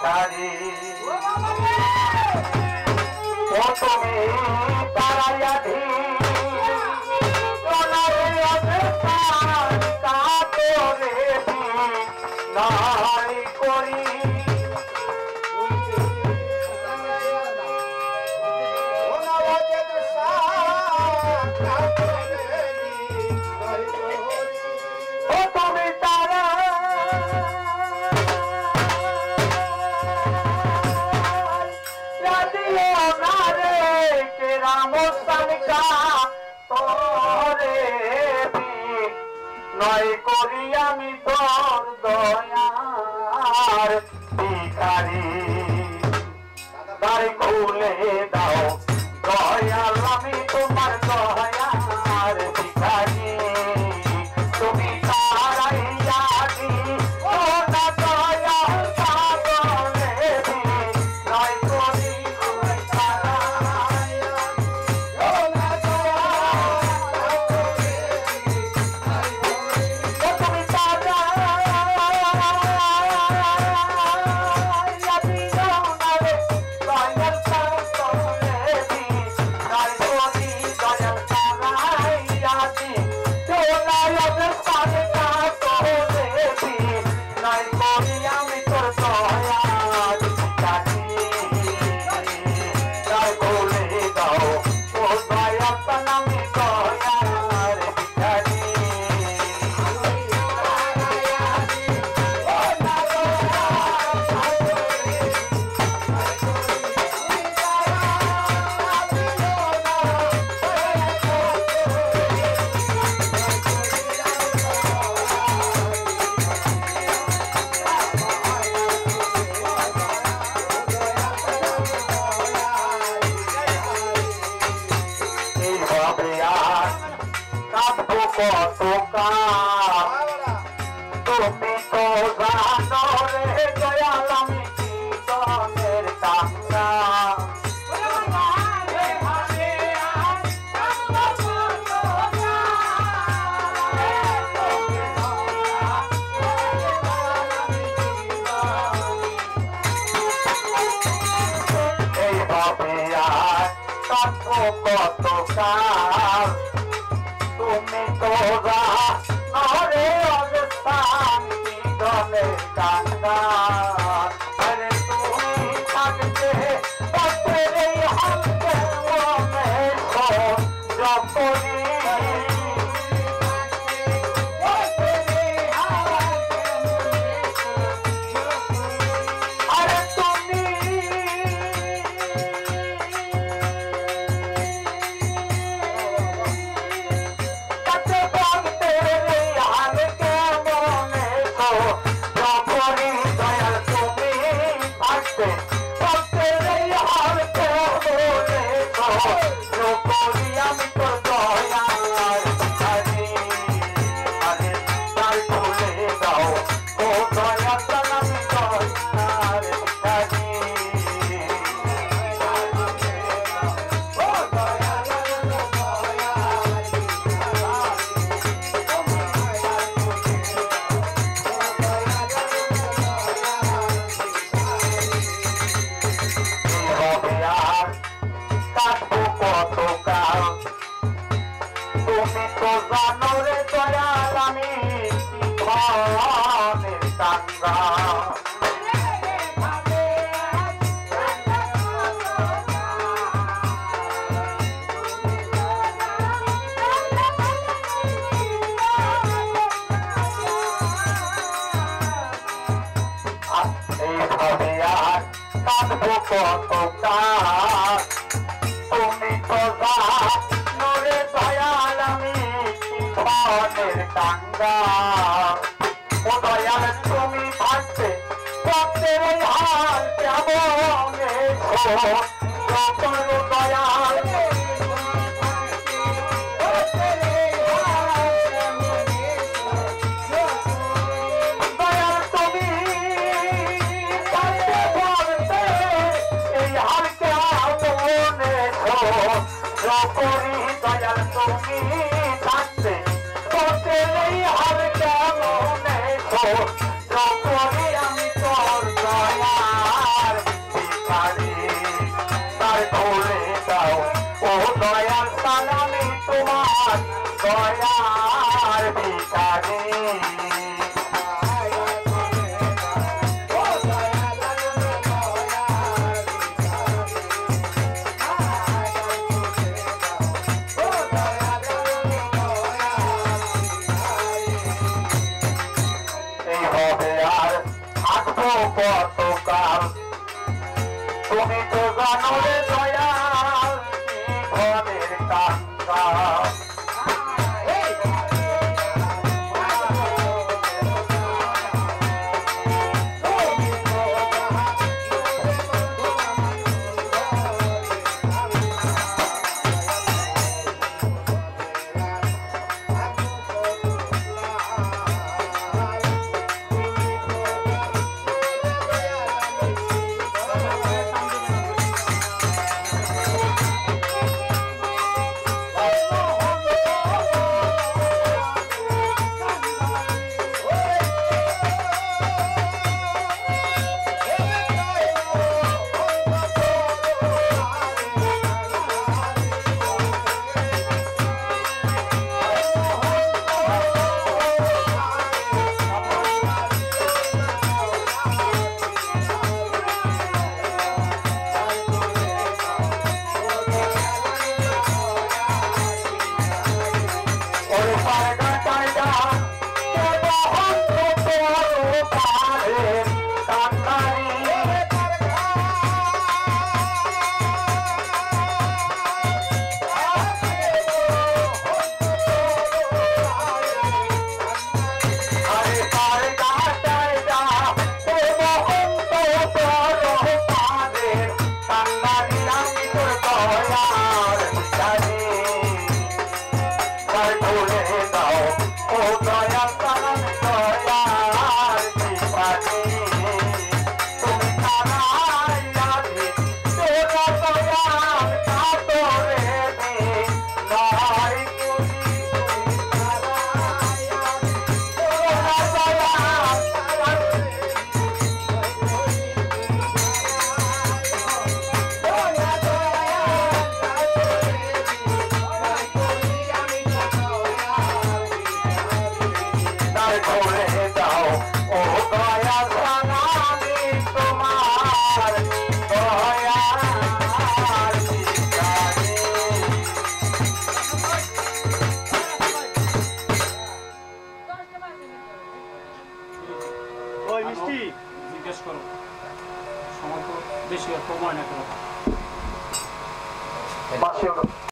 ভিখারি ও তুমি তারাইয়া ধি নাই করি নয় করি আমি তোর দয়ার ভিখারি দ্বার খুলে দাও দয়াল আমি তোমার দয়ার ভিখারি তুমি তারাইয়া দি ও না দয়াল পাগলে দি নয় করি তুমি তো জানো রে দয়াল আমি জীবনের টাঙ্গা এইভাবে আর কাঁদবো কত কাল তুমি তো জানো অবস্থান জীবনের টাঙ্গা আরে তুমি থাকতে পথের এই হাতে মনে যখনই তুমি তো জানো রে দয়াল আমি জীবনের টাঙ্গা ও দয়াল তুমি থাকতে পথের এই হাল কেমন দয়াল করি দয়াল তুমি থাকতে পথের এই হাল কেমন করি আমি তোর দয়া কতকাল তুমি তো জানো রে দয়াল জীবনের কাঙ্গাল জিজ্ঞেস করো সময় তো বেশি আর প্রমাণ করো